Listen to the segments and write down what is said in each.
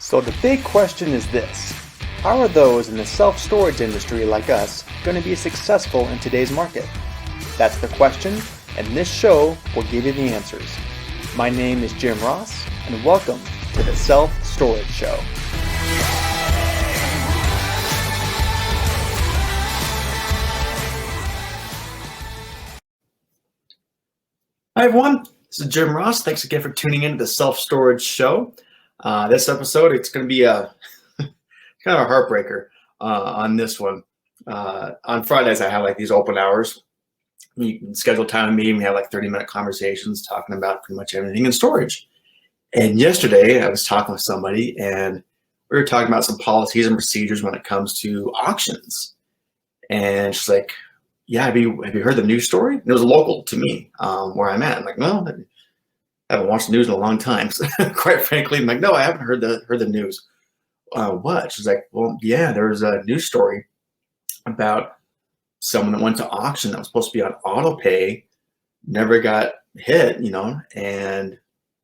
So the big question is this: how are those in the self-storage industry like us going to be successful in today's market? That's the question, and this show will give you the answers. My name is Jim Ross, and welcome to the Self-Storage Show. Hi everyone, this is Jim Ross. Thanks again for tuning into the Self-Storage Show. This episode, it's going to be a kind of a heartbreaker on this one. On Fridays, I have like these open hours. You can schedule time to meet and we have like 30-minute conversations talking about pretty much everything in storage. And yesterday, I was talking with somebody and we were talking about some policies and procedures when it comes to auctions. And she's like, yeah, have you heard the news story? And it was local to me, where I'm at. I'm like, no, I haven't watched the news in a long time. So, quite frankly, I'm like, no, I haven't heard the news. What? She's like, well, yeah, there was a news story about someone that went to auction that was supposed to be on auto pay, never got hit, and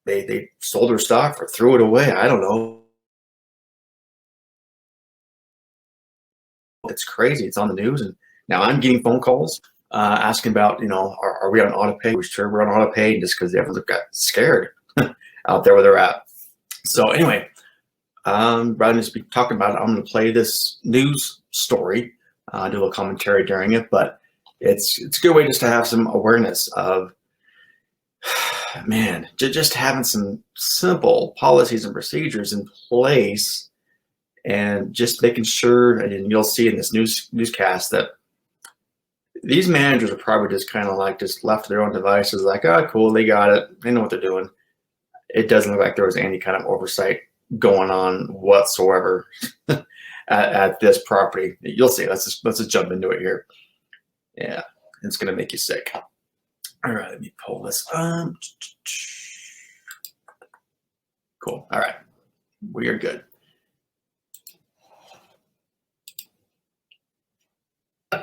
they sold their stock or threw it away. I don't know. It's crazy. It's on the news, and now I'm getting phone calls asking about, are we on auto pay? We're sure we're on auto pay, just because everyone's got scared out there where they're at. So anyway, rather than just be talking about it, I'm going to play this news story, do a little commentary during it, but it's a good way just to have some awareness of, man, just having some simple policies and procedures in place, and just making sure, and you'll see in this newscast that these managers are probably just kind of like just left to their own devices, like, oh, cool, they got it, they know what they're doing. It doesn't look like there was any kind of oversight going on whatsoever at this property. You'll see. Let's just jump into it here. Yeah, it's gonna make you sick. All right, let me pull this up. Cool. All right, we are good.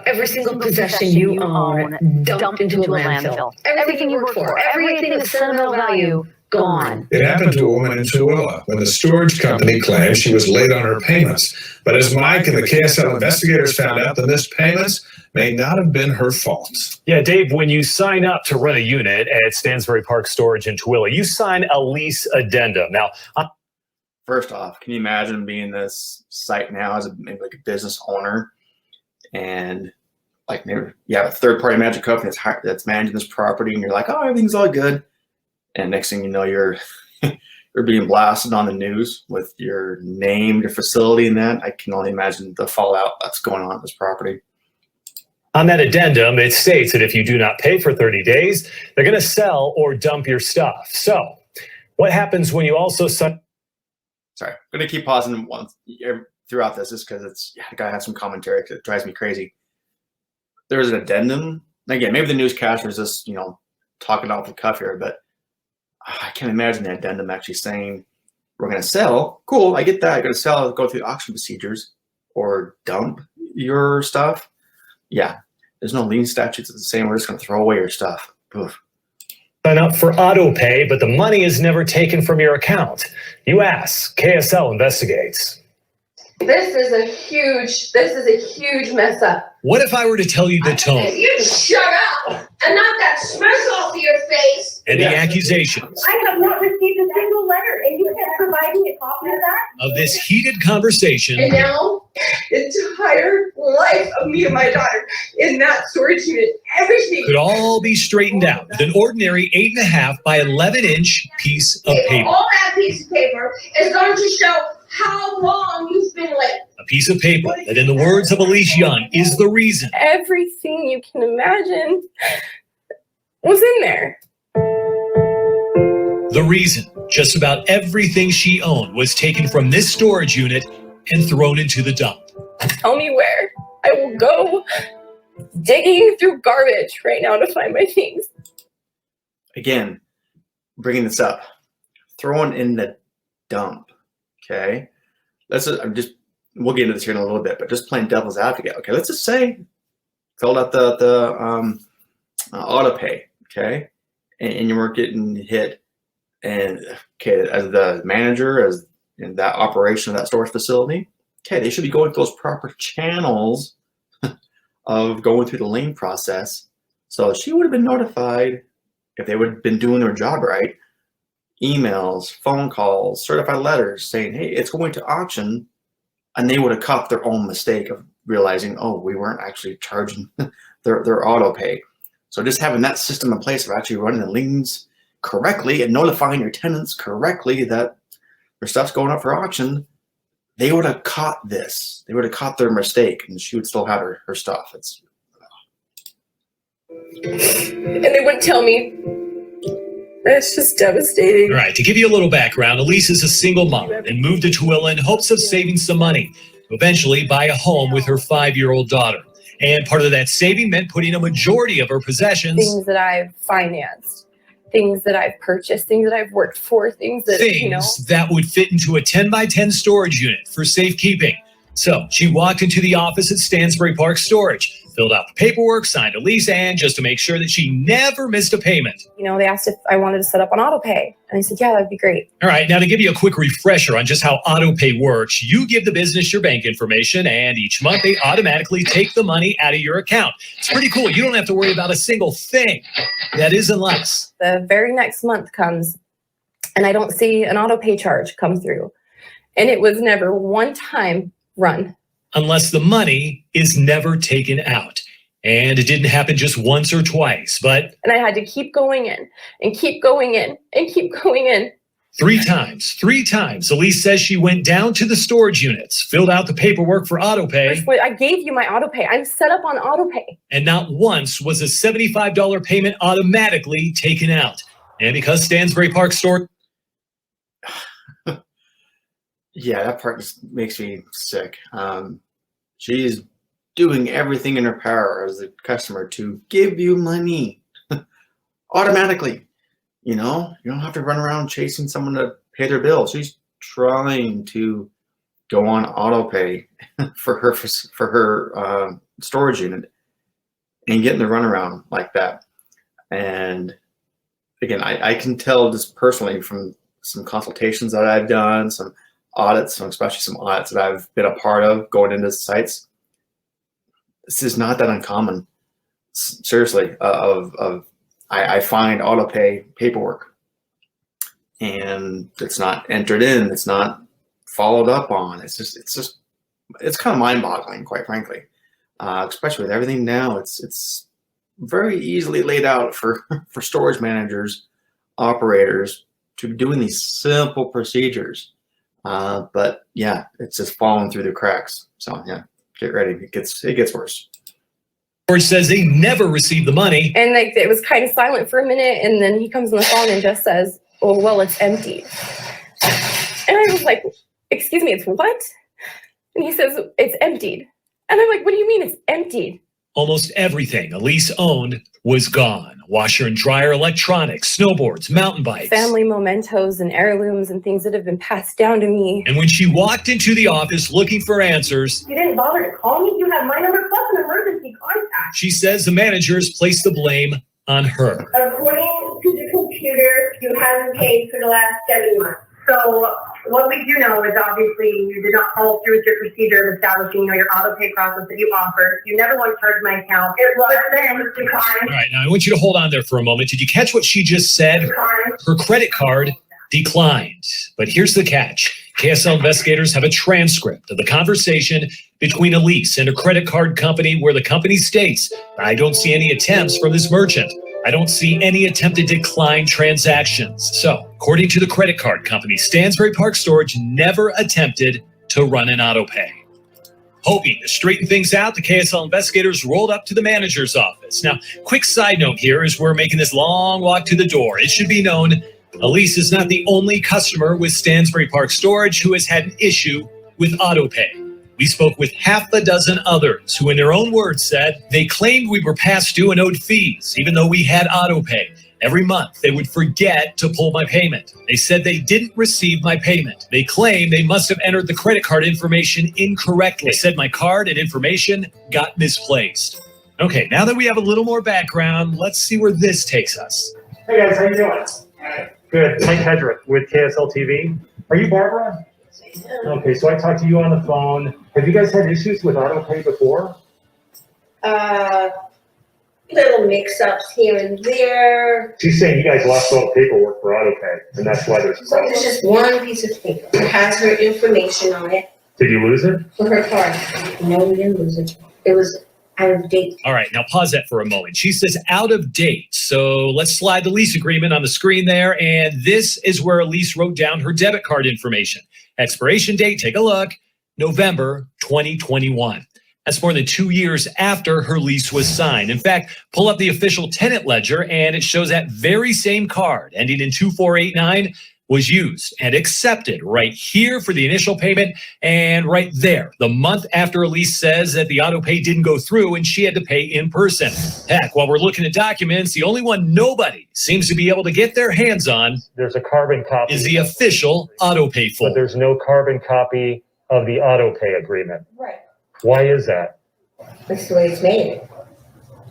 Every single possession you own dumped into a landfill. Everything you work for, everything of sentimental value, gone. It happened to a woman in Tooele when the storage company claimed she was late on her payments. But as Mike and the KSL investigators found out, the missed payments may not have been her fault. Yeah, Dave, when you sign up to rent a unit at Stansbury Park Storage in Tooele, you sign a lease addendum. Now, first off, can you imagine being this site now as maybe like a business owner? And like maybe you have a third-party management company that's managing this property, and you're like, oh, everything's all good. And next thing you know, you're being blasted on the news with your name, your facility, and that. I can only imagine the fallout that's going on at this property. On that addendum, it states that if you do not pay for 30 days, they're going to sell or dump your stuff. So what happens when you also sign? Sorry, I'm going to keep pausing once throughout this, just because I gotta have some commentary because it drives me crazy. There's an addendum. Again, maybe the newscaster is just, talking off the cuff here, but I can't imagine the addendum actually saying, we're going to sell. Cool, I get that. You're going to sell, go through the auction procedures, or dump your stuff. Yeah, there's no lien statutes that say we're just going to throw away your stuff. Oof. Sign up for auto pay, but the money is never taken from your account. You ask, KSL investigates. This is a huge mess up. What if I were to tell you the tone? If you just shut up and knock that smirk off your face. And the accusations. I have not received a single letter, and you can't provide me a copy of that? Of this heated conversation. And now, the entire life of me and my daughter in that storage unit, everything Could all be straightened out with an ordinary 8.5 by 11-inch piece of paper. All that piece of paper is going to show how long you've been late. A piece of paper that, in the words of Elise Young, is the reason. Everything you can imagine was in there. The reason just about everything she owned was taken from this storage unit and thrown into the dump. Tell me where. I will go digging through garbage right now to find my things. Again, bringing this up, throwing in the dump. Okay, we'll get into this here in a little bit, but just playing devil's advocate. Okay, let's just say filled out the auto pay. Okay, and you weren't getting hit, and okay, as the manager, as in that operation of that storage facility, okay, they should be going through those proper channels of going through the lane process. So she would have been notified if they would have been doing their job right. Emails, phone calls, certified letters saying, hey, it's going to auction. And they would have caught their own mistake of realizing, oh, we weren't actually charging their auto pay. So just having that system in place of actually running the liens correctly and notifying your tenants correctly that their stuff's going up for auction, they would have caught this. They would have caught their mistake, and she would still have her stuff. And they wouldn't tell me. That's just devastating. All right, to give you a little background, Elise is a single mom and moved to Tooele in hopes of saving some money to eventually buy a home with her 5-year-old daughter. And part of that saving meant putting a majority of her possessions, Things that I've financed, things that I've purchased, things that I've worked for, things that, that would fit into a 10x10 storage unit for safekeeping. So she walked into the office at Stansbury Park Storage, filled out the paperwork, signed a lease, and just to make sure that she never missed a payment. They asked if I wanted to set up on auto pay. And I said, yeah, that'd be great. All right, now to give you a quick refresher on just how auto pay works, you give the business your bank information, and each month they automatically take the money out of your account. It's pretty cool. You don't have to worry about a single thing. That is unless The very next month comes and I don't see an auto pay charge come through. And it was never one time run. unless the money is never taken out. And it didn't happen just once or twice, but And I had to keep going in and keep going in and keep going in. three times. Elise says she went down to the storage units, filled out the paperwork for auto pay, I gave you my auto pay. I'm set up on auto pay. and not once was a $75 payment automatically taken out. And because Stansbury Park Store... Yeah, that part just makes me sick. She's doing everything in her power as a customer to give you money automatically. You know, you don't have to run around chasing someone to pay their bill. She's trying to go on auto pay for her storage unit and getting the runaround like that. And again, I can tell just personally from some consultations that I've done, some audits, especially some audits that I've been a part of going into sites. This is not that uncommon. Seriously, I find auto pay paperwork and it's not entered in, it's not followed up on. It's kind of mind boggling, quite frankly. Especially with everything now, it's very easily laid out for storage managers, operators to be doing these simple procedures. But yeah, it's just falling through the cracks. So yeah, get ready. It gets worse. Storage says they never received the money. And like it was kind of silent for a minute, and then he comes on the phone and just says, "Oh well, it's empty." And I was like, "Excuse me, it's what?" And he says, "It's emptied." And I'm like, "What do you mean it's emptied?" Almost everything Elise owned was gone. Washer and dryer, electronics, snowboards, mountain bikes. Family mementos and heirlooms and things that have been passed down to me. And when she walked into the office looking for answers, You didn't bother to call me? You have my number plus an emergency contact. she says the managers placed the blame on her. According to the computer, you haven't paid for the last 7 months. So what we do know is obviously you did not follow through with your procedure of establishing your auto pay process that you offer. You never want to charge my account. It was then declined. All right, now I want you to hold on there for a moment. Did you catch what she just said? Her credit card declined. But here's the catch. KSL investigators have a transcript of the conversation between Elise and a credit card company where the company states, "I don't see any attempts from this merchant. I don't see any attempted decline transactions." So, according to the credit card company, Stansbury Park Storage never attempted to run an auto pay. Hoping to straighten things out, the KSL investigators rolled up to the manager's office. Now, quick side note here as we're making this long walk to the door. It should be known Elise is not the only customer with Stansbury Park Storage who has had an issue with auto pay. We spoke with half a dozen others who, in their own words, said they claimed we were past due and owed fees, even though we had auto pay. Every month, they would forget to pull my payment. They said they didn't receive my payment. They claim they must have entered the credit card information incorrectly. They said my card and information got misplaced. Okay, now that we have a little more background, let's see where this takes us. Hey guys, how you doing? Good. Mike Hedrick with KSL TV. Are you Barbara? Okay, so I talked to you on the phone. Have you guys had issues with auto pay before? Little mix-ups here and there. She's saying you guys lost all the paperwork for auto pay, and that's why there's a So problem. it's just one piece of paper. It has her information on it Did you lose it? for her card. No, we didn't lose it. It was out of date. All right, now pause that for a moment. She says out of date. So let's slide the lease agreement on the screen there. And this is where Elise wrote down her debit card information. Expiration date, take a look, November 2021. That's more than 2 years after her lease was signed. In fact, pull up the official tenant ledger and it shows that very same card ending in 2489 was used and accepted right here for the initial payment, and right there, the month after Elise says that the auto pay didn't go through and she had to pay in person. Heck, while we're looking at documents, the only one nobody seems to be able to get their hands on There's a carbon copy. is the official auto pay But form. there's no carbon copy of the auto pay agreement. Right. Why is that? That's the way it's made.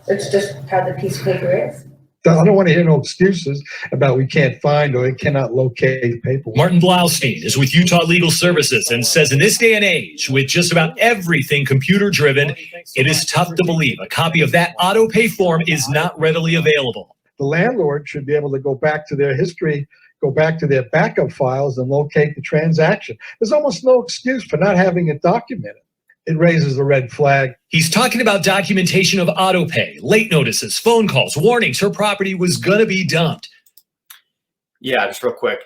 It's just how the piece of paper is. I don't want to hear no excuses about we can't find or it cannot locate paperwork. Martin Blaustein is with Utah Legal Services and says in this day and age, with just about everything computer driven, it is tough to believe a copy of that auto pay form is not readily available. The landlord should be able to go back to their history, go back to their backup files and locate the transaction. There's almost no excuse for not having it documented. It raises the red flag. He's talking about documentation of auto pay, late notices, phone calls, warnings her property was going to be dumped. Yeah, just real quick.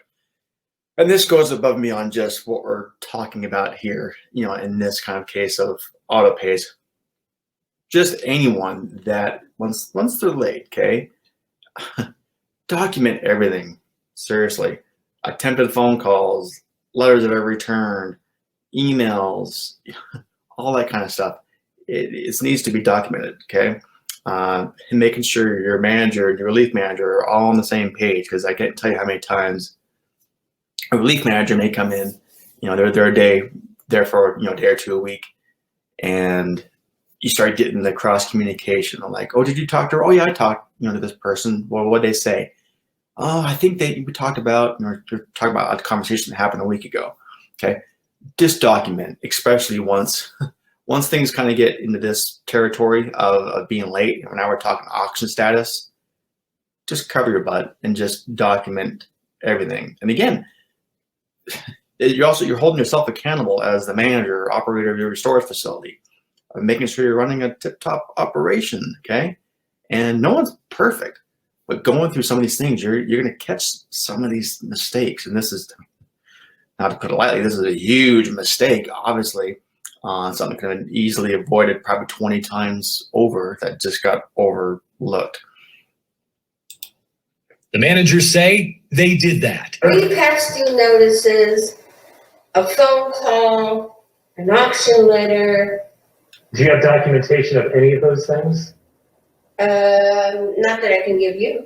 And this goes above and beyond just what we're talking about here, in this kind of case of auto pays. Just anyone that once they're late, okay, document everything. Seriously. Attempted phone calls, letters that I've returned, emails, all that kind of stuff. It needs to be documented, okay? And making sure your manager and your relief manager are all on the same page, because I can't tell you how many times a relief manager may come in, they're a day there for a day or two a week, and you start getting the cross communication. I'm like, oh, did you talk to her? Oh yeah, I talked to this person. Well, what did they say? Oh, I think that we talked about, you're talking about a conversation that happened a week ago. Okay, just document, especially once things kind of get into this territory of being late. Now we're talking auction status. Just cover your butt and just document everything. And again, you're holding yourself accountable as the manager or operator of your storage facility, of making sure you're running a tip-top operation. Okay, and no one's perfect. But going through some of these things, you're going to catch some of these mistakes. And this is, not to put it lightly, this is a huge mistake, obviously. Something that could have been easily avoided probably 20 times over that just got overlooked. The managers say they did that. 3 past due notices, a phone call, an auction letter. Do you have documentation of any of those things? Not that I can give you.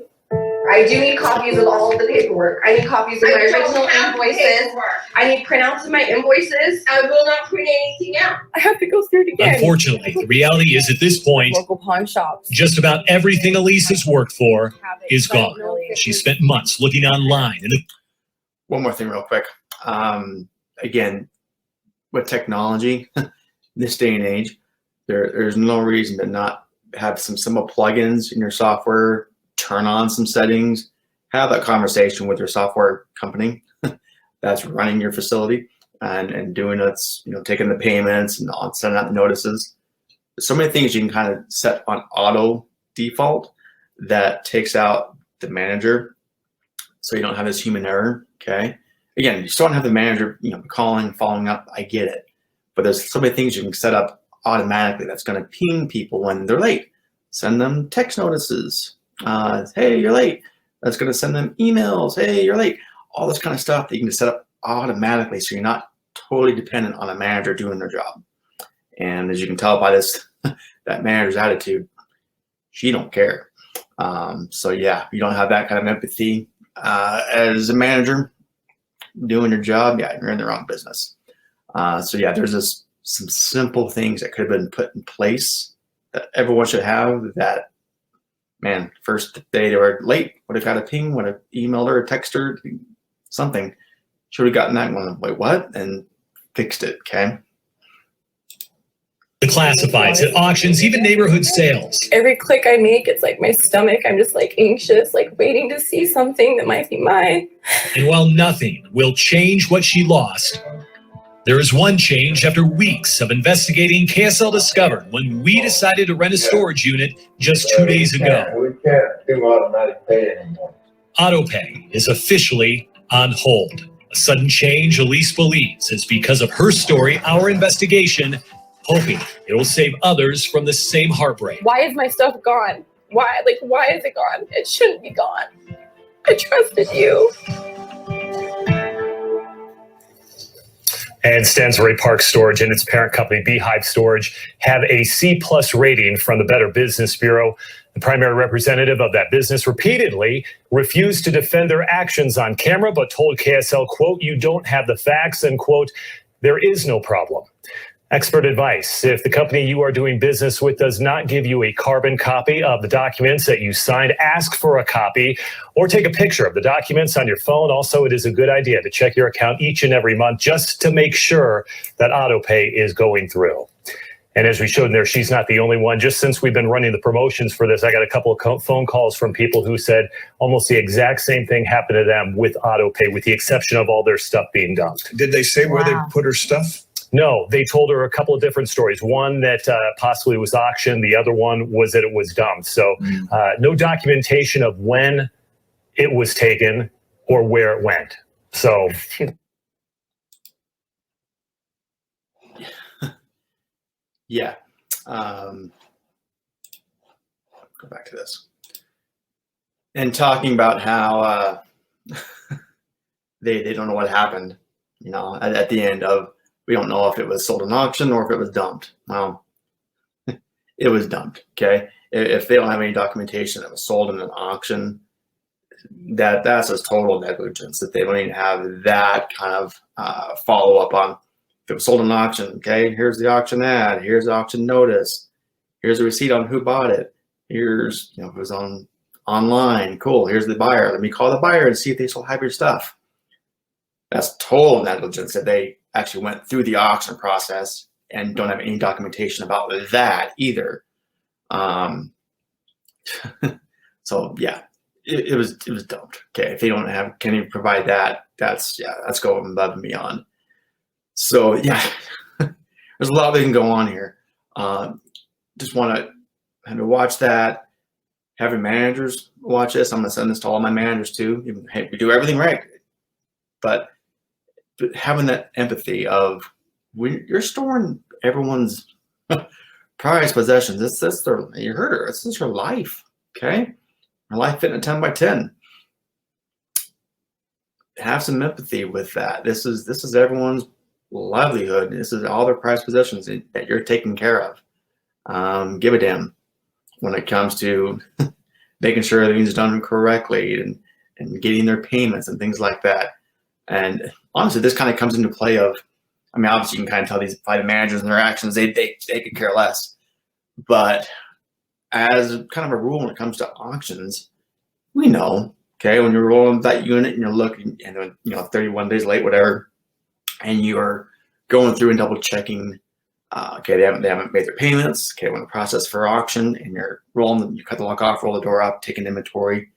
I do need copies of all of the paperwork. I need copies of my original invoices. I need printouts of my invoices. I will not print anything out. I have to go through it again. Unfortunately, the reality is at this point, Local pawn shops. just about everything Elise has worked for have it, is but I gone. don't know if She it's- spent months looking online and One more thing real quick. Again, with technology, this day and age, there's no reason to not have some simple plugins in your software, turn on some settings, have that conversation with your software company that's running your facility and doing it, taking the payments and sending out the notices. So many things you can kind of set on auto default that takes out the manager, so you don't have this human error. Okay. Again, you still don't have the manager, calling, following up. I get it, but there's so many things you can set up automatically that's going to ping people when they're late. Send them text notices. Hey, you're late. That's going to send them emails. Hey, you're late. All this kind of stuff that you can set up automatically, so you're not totally dependent on a manager doing their job. And as you can tell by this, that manager's attitude, she don't care. So yeah, if you don't have that kind of empathy as a manager doing your job, yeah, you're in the wrong business. So yeah, there's some simple things that could have been put in place that everyone should have. That, man, first day they were late, would have got a ping, would have emailed her, texted her, something. Should have gotten that one. Wait, what? And fixed it. Okay. The classifieds at auctions, even neighborhood sales. Every click I make, it's like my stomach. I'm just like anxious, like waiting to see something that might be mine. And while nothing will change what she lost, there is one change after weeks of investigating. KSL discovered when we decided to rent a storage unit just 2 days ago. We can't do automatic pay anymore. AutoPay is officially on hold. A sudden change Elise believes is because of her story, our investigation, hoping it will save others from the same heartbreak. Why is my stuff gone? Why is it gone? It shouldn't be gone. I trusted you. And Stansbury Park Storage and its parent company, Beehive Storage, have a C+ rating from the Better Business Bureau. The primary representative of that business repeatedly refused to defend their actions on camera, but told KSL, quote, "You don't have the facts," and quote, "There is no problem." Expert advice: if the company you are doing business with does not give you a carbon copy of the documents that you signed, ask for a copy or take a picture of the documents on your phone. Also, it is a good idea to check your account each and every month just to make sure that AutoPay is going through. And as we showed in there, she's not the only one. Just since we've been running the promotions for this, I got a couple of phone calls from people who said almost the exact same thing happened to them with AutoPay, with the exception of all their stuff being dumped. Did they say where they put her stuff? No, they told her a couple of different stories. One that possibly was auctioned. The other one was that it was dumped. So no documentation of when it was taken or where it went. So yeah. Go back to this. And talking about how they don't know what happened, you know, at the end of, we don't know if it was sold in auction or if it was dumped. Well, it was dumped, okay? If they don't have any documentation that was sold in an auction, that's just total negligence, that they don't even have that kind of follow-up on. If it was sold in an auction, okay, here's the auction ad, here's the auction notice, here's a receipt on who bought it, here's, you know, if it was online, cool, here's the buyer, let me call the buyer and see if they still have your stuff. That's total negligence that they actually went through the auction process and don't have any documentation about that either. So yeah, it was dumped. Okay, if they don't have, can you provide that? That's going above and beyond. So yeah, there's a lot that can go on here. Just want to have to watch that. Have your managers watch this. I'm gonna send this to all my managers too. Hey, we do everything right, but having that empathy of when you're storing everyone's prized possessions, that's their, you heard her, this is her life, okay? Her life fit in a 10 by 10. Have some empathy with that. This is everyone's livelihood. This is all their prized possessions that you're taking care of. Give a damn when it comes to making sure everything's done correctly and getting their payments and things like that. And honestly, this kind of comes into play of, I mean, obviously you can kind of tell these by the managers and their actions, they could care less. But as kind of a rule when it comes to auctions, we know, okay, when you're rolling that unit and you're looking, and then, you know, 31 days late, whatever, and you're going through and double checking, okay, they haven't made their payments, okay, when the process for auction and you're rolling, you cut the lock off, roll the door up, take an inventory.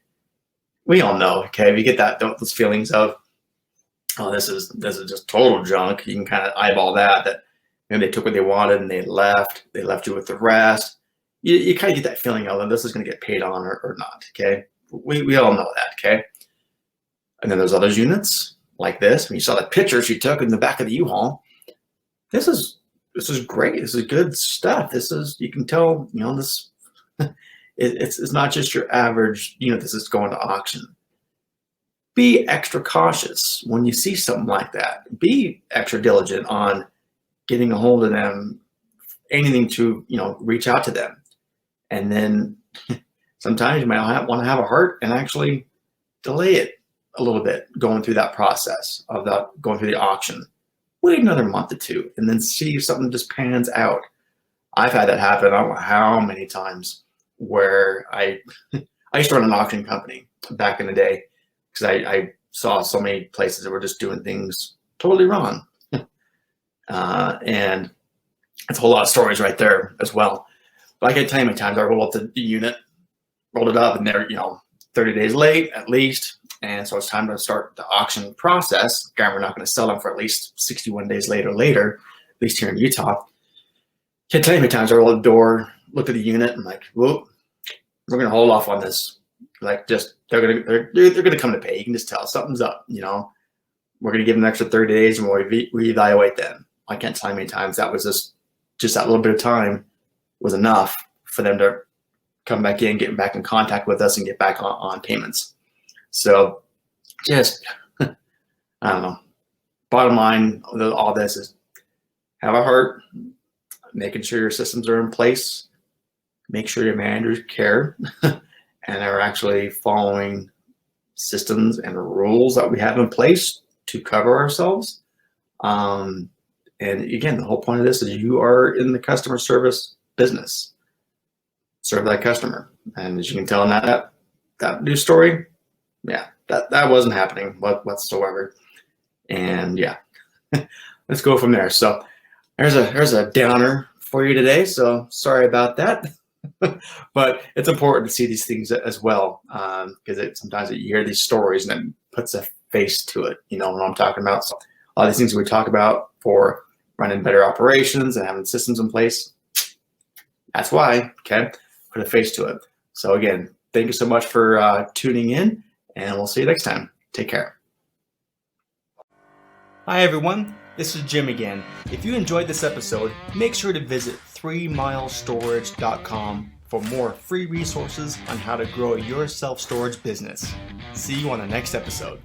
We all know, okay, we get those feelings of, oh, this is just total junk. You can kind of eyeball that you know, they took what they wanted and they left you with the rest. You kind of get that feeling of this is going to get paid on or not, okay? We all know that, okay? And then there's other units like this. When you saw the picture she took in the back of the U-Haul, this is great. This is good stuff. This is, you can tell, you know, this it's not just your average unit. This is going to auction. Be extra cautious when you see something like that. Be extra diligent on getting a hold of them, anything to, you know, reach out to them. And then sometimes you might want to have a heart and actually delay it a little bit going through that process of going through the auction. Wait another month or two and then see if something just pans out. I've had that happen, I don't know how many times, where I used to run an auction company back in the day, because I saw so many places that were just doing things totally wrong. And it's a whole lot of stories right there as well. But I can tell you how many times I rolled up the unit, rolled it up, and they're 30 days late at least. And so it's time to start the auction process. Again, we're not going to sell them for at least 61 days later, at least here in Utah. Can't tell you how many times I rolled the door, looked at the unit, and like, whoop, we're going to hold off on this. Like, just they're gonna come to pay. You can just tell something's up. We're going to give them an extra 30 days, and we'll reevaluate them. I can't tell you how many times that was just that little bit of time was enough for them to come back in, get back in contact with us, and get back on payments. So, just I don't know. Bottom line, all this is have a heart, making sure your systems are in place, make sure your managers care and are actually following systems and rules that we have in place to cover ourselves. And again, the whole point of this is you are in the customer service business. Serve that customer. And as you can tell in that news story, yeah, that wasn't happening whatsoever. And yeah, let's go from there. So there's a downer for you today. So sorry about that. But it's important to see these things as well, because sometimes you hear these stories and it puts a face to it. You know what I'm talking about? So all these things we talk about for running better operations and having systems in place, that's why, okay, put a face to it. So again, thank you so much for tuning in, and we'll see you next time. Take care. Hi everyone, this is Jim again. If you enjoyed this episode, make sure to visit 3milestorage.com for more free resources on how to grow your self-storage business. See you on the next episode.